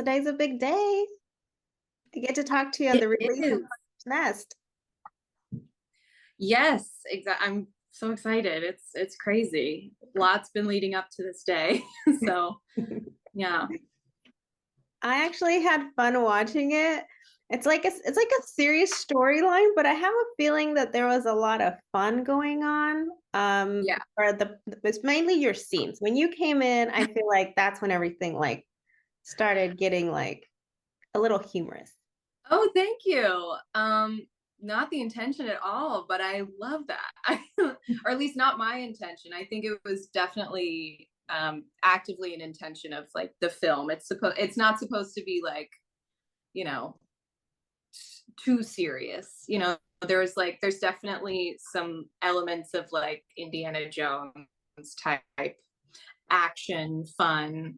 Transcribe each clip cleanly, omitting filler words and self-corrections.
today's a big day. I get to talk to you on It the release of is. Nest. Yes, exactly. I'm so excited. It's crazy. Lots been leading up to this day. So, yeah. I actually had fun watching it. It's like a serious storyline, but I have a feeling that there was a lot of fun going on. Yeah. For it's mainly your scenes. When you came in, I feel like that's when everything like started getting like a little humorous. Oh, thank you. Not the intention at all, but I love that. Or at least not my intention. I think it was definitely actively an intention of like the film. It's not supposed to be like, you know, too serious. There's definitely some elements of like Indiana Jones type action, fun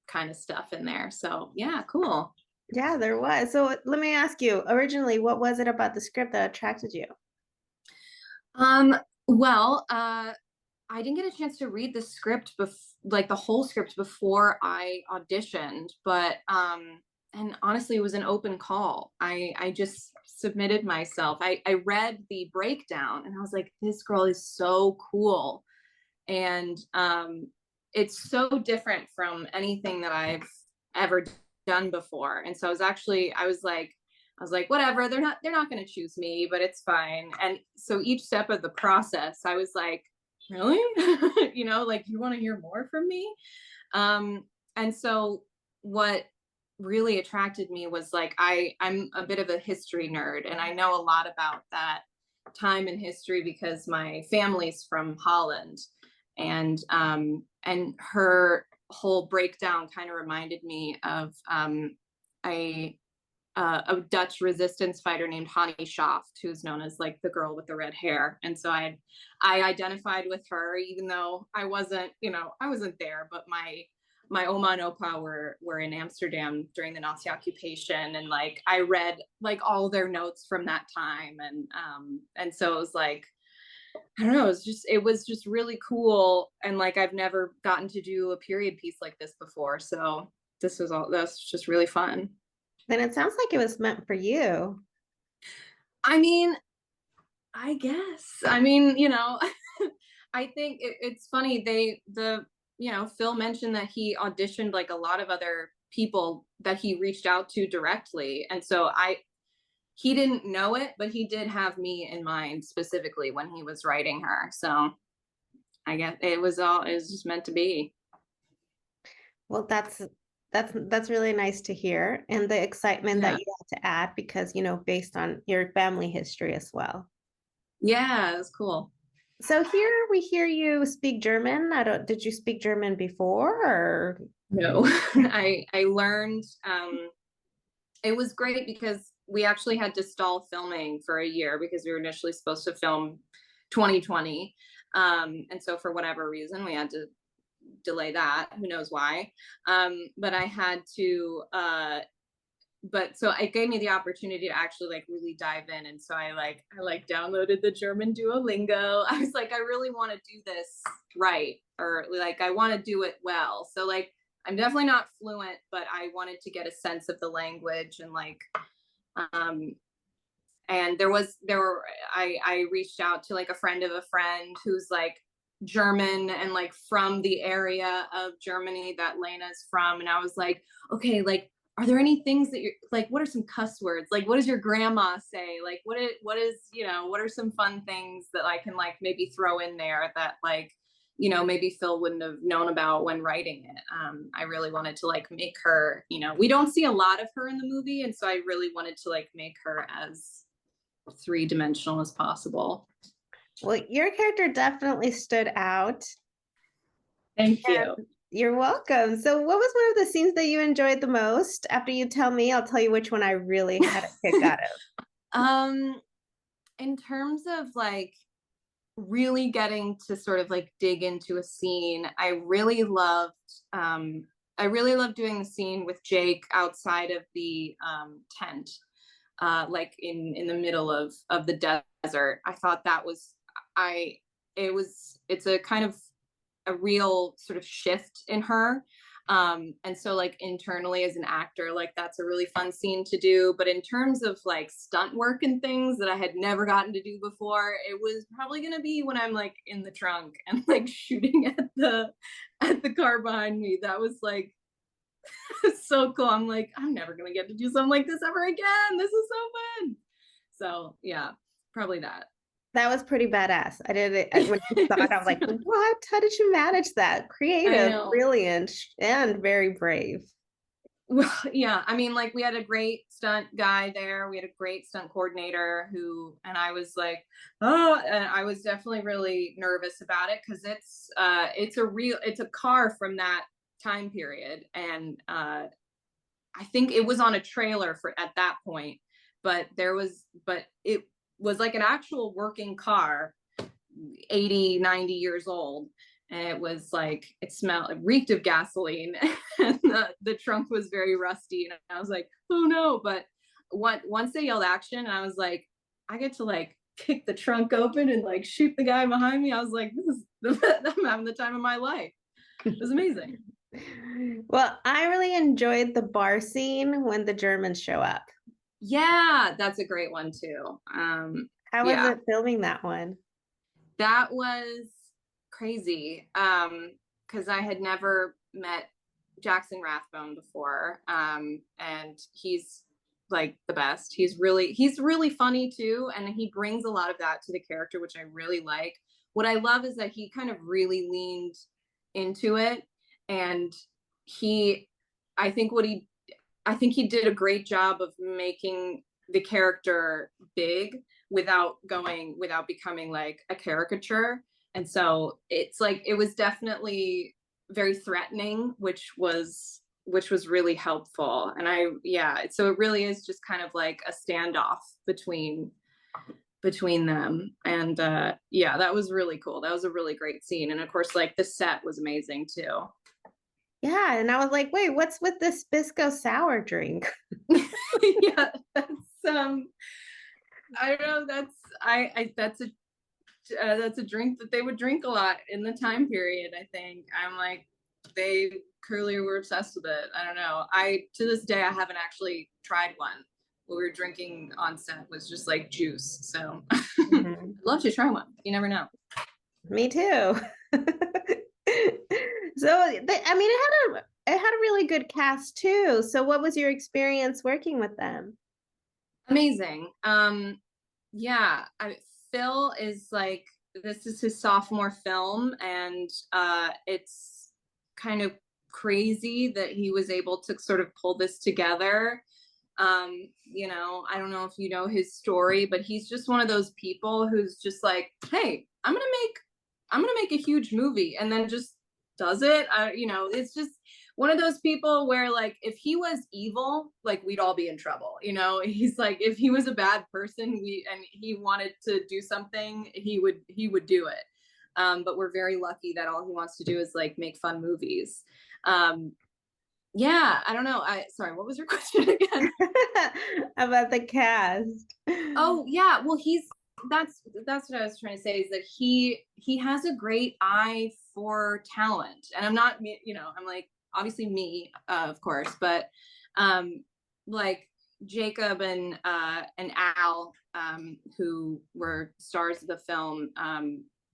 kind of stuff in there. So yeah, cool. Yeah, there was. So let me ask you, originally, what was it about the script that attracted you? Um, well, I didn't get a chance to read the script like the whole script before I auditioned, but and honestly it was an open call. I just submitted myself. I read the breakdown and I was like, this girl is so cool. And it's so different from anything that I've ever done before. And so I was like, whatever, they're not going to choose me, but it's fine. And so each step of the process, I was like, really? Like, you want to hear more from me? And so what really attracted me was like, I'm a bit of a history nerd, and I know a lot about that time in history because my family's from Holland. And her whole breakdown kind of reminded me of a a Dutch resistance fighter named Hani Shaft, who's known as like the girl with the red hair. And so I identified with her, even though I wasn't there, but my Oma and Opa were in Amsterdam during the Nazi occupation, and like I read like all their notes from that time, and so it was like, I don't know, it was just really cool, and like I've never gotten to do a period piece like this before, so that's just really fun. Then it sounds like it was meant for you. I mean, I guess. I mean, I think it's funny. Phil mentioned that he auditioned like a lot of other people that he reached out to directly. And so he didn't know it, but he did have me in mind specifically when he was writing her. So I guess it was just meant to be. Well, that's really nice to hear, and the excitement that Yeah. you had to add because, based on your family history as well. Yeah, it was cool. So here we hear you speak German. I don't, did you speak German before or? No, I learned. It was great because we actually had to stall filming for a year because we were initially supposed to film 2020. And so for whatever reason, we had to delay that. Who knows why? But I had to, but so it gave me the opportunity to actually like really dive in. And so I downloaded the German Duolingo. I was like, I really want to do this right, or like I want to do it well. So like I'm definitely not fluent, but I wanted to get a sense of the language, and like um and I reached out to like a friend of a friend who's like German and like from the area of Germany that Lena's from. And I was like, okay, like, are there any things that you're like, what are some cuss words? Like, what does your grandma say? Like, what are some fun things that I can like maybe throw in there that like, maybe Phil wouldn't have known about when writing it. I really wanted to like make her, we don't see a lot of her in the movie. And so I really wanted to like make her as three-dimensional as possible. Well, your character definitely stood out. Thank you. You're welcome. So, what was one of the scenes that you enjoyed the most? After you tell me, I'll tell you which one I really had a kick out of. um, in terms of like really getting to sort of like dig into a scene, I really loved doing the scene with Jake outside of the tent, like in the middle of the desert. I thought that was I it's a kind of a real sort of shift in her. And so like internally as an actor, like that's a really fun scene to do. But in terms of like stunt work and things that I had never gotten to do before, it was probably gonna be when I'm like in the trunk and like shooting at the car behind me. That was like so cool. I'm like, I'm never gonna get to do something like this ever again. This is so fun. So yeah, probably that. That was pretty badass. I did it when I saw it. I was like, "What? How did you manage that? I Creative, know. brilliant, and very brave." Well, yeah, I mean, like we had a great stunt guy there. We had a great stunt coordinator and I was like, oh, and I was definitely really nervous about it because it's a car from that time period, and I think it was on a trailer for at that point, but it was like an actual working car, 80, 90 years old. And it was like, it reeked of gasoline and the trunk was very rusty. And I was like, oh no. But once they yelled action, and I was like, I get to like kick the trunk open and like shoot the guy behind me. I was like, I'm having the time of my life. It was amazing. Well, I really enjoyed the bar scene when the Germans show up. Yeah, that's a great one too. How was Yeah, it filming that one? that was crazy. Because I had never met Jackson Rathbone before. And he's like the best. He's really funny too, and he brings a lot of that to the character, which I really like. What I love is that he kind of really leaned into it, and he, I think what he, I think he did a great job of making the character big without becoming like a caricature. And so it's like it was definitely very threatening, which was really helpful. And so it really is just kind of like a standoff between them. And yeah, that was really cool. That was a really great scene. And of course, like the set was amazing too. Yeah, and I was like, "Wait, what's with this Bisco sour drink?" Yeah, that's I don't know. That's a drink that they would drink a lot in the time period. I think I'm like they clearly were obsessed with it. I don't know. I to this day I haven't actually tried one. What we were drinking on set was just like juice. So I'd Mhm. love to try one. You never know. Me too. So, I mean, it had a really good cast too. So, what was your experience working with them? Amazing. Yeah, Phil is like this is his sophomore film, and it's kind of crazy that he was able to sort of pull this together. I don't know if you know his story, but he's just one of those people who's just like, hey, I'm gonna make a huge movie, and then just does it. It's just one of those people where like if he was evil, like we'd all be in trouble. He's like if he was a bad person, and he wanted to do something, he would do it. But we're very lucky that all he wants to do is like make fun movies. Yeah, I don't know. Sorry, what was your question again? About the cast. Oh yeah, well that's what I was trying to say is that he has a great eye for talent, and I'm not I'm like obviously me of course, but like Jacob and Al who were stars of the film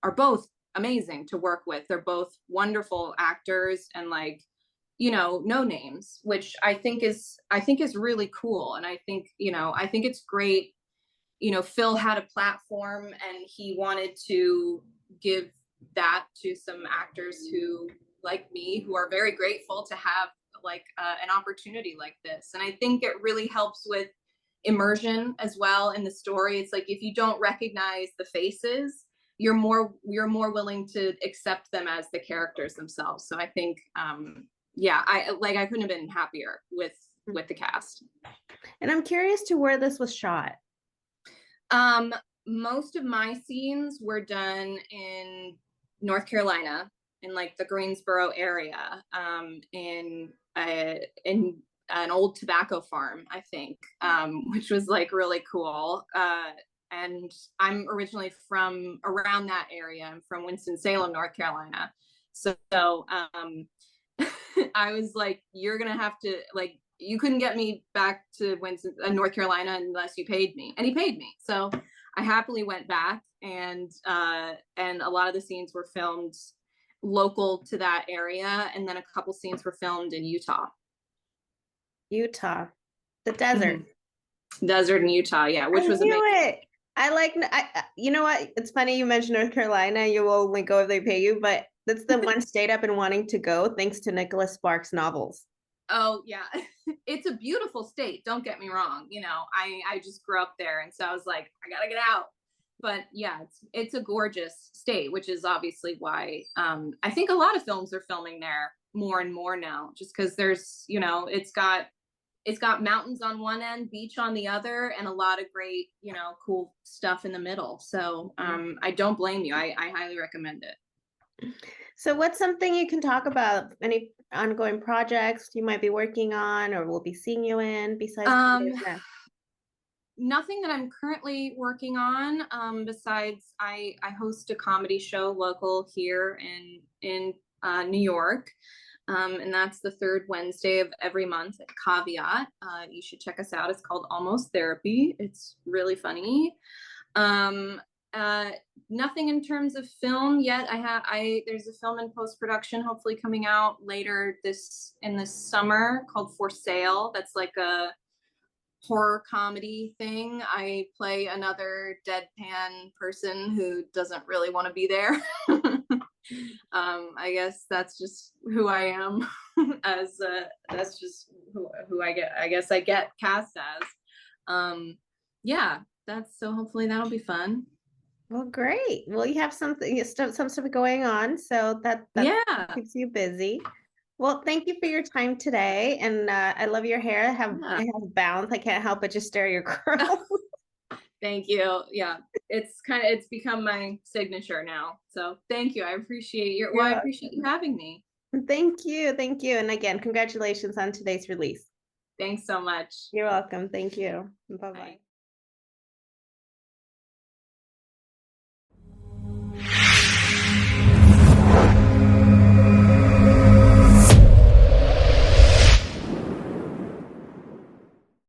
are both amazing to work with. They're both wonderful actors and like no names, which I think is really cool. And I think it's great. Phil had a platform and he wanted to give that to some actors who, like me, who are very grateful to have like an opportunity like this. And I think it really helps with immersion as well in the story. It's like if you don't recognize the faces, you're more willing to accept them as the characters themselves. So I think yeah, I couldn't have been happier with the cast. And I'm curious to where this was shot. Um, Most of my scenes were done in North Carolina, in like the Greensboro area, in an old tobacco farm, I think, which was like really cool. And I'm originally from around that area. I'm from Winston-Salem, North Carolina. So I was like, you're gonna have to, like, you couldn't get me back to North Carolina unless you paid me, and he paid me. So I happily went back, and a lot of the scenes were filmed local to that area, and then a couple scenes were filmed in Utah. Utah, the desert. Desert in Utah, yeah, I which was knew amazing. it. You know what? It's funny you mentioned North Carolina. You will only go if they pay you, but that's the one state I've been wanting to go thanks to Nicholas Sparks' novels. Oh yeah, it's a beautiful state. Don't get me wrong. You know, I just grew up there, and so I was like, I gotta get out. But yeah, it's a gorgeous state, which is obviously why I think a lot of films are filming there more and more now, just because there's, you know, it's got mountains on one end, beach on the other, and a lot of great, you know, cool stuff in the middle. So I don't blame you. I highly recommend it. So what's something you can talk about? Any ongoing projects you might be working on or we'll be seeing you in besides Condor's Nest? Nothing that I'm currently working on. Besides, I host a comedy show local here in New York, and that's the third Wednesday of every month at Caveat. You should check us out. It's called Almost Therapy. It's really funny. Um, Nothing in terms of film yet. There's a film in post-production, hopefully coming out later in this summer, called For Sale. That's like a horror comedy thing. I play another deadpan person who doesn't really want to be there. I guess that's just who I am. As that's just who I guess I get cast as. Yeah, that's, so hopefully that'll be fun. Well, great. Well, you have some stuff going on, so that Yeah. keeps you busy. Well, thank you for your time today, and I love your hair. Yeah. It has bounce. I can't help but just stare at your curls. Thank you. Yeah, it's become my signature now. So thank you. I appreciate I Yeah. appreciate you having me. Thank you, and again, congratulations on today's release. Thanks so much. You're welcome. Thank you. Bye bye. Bye.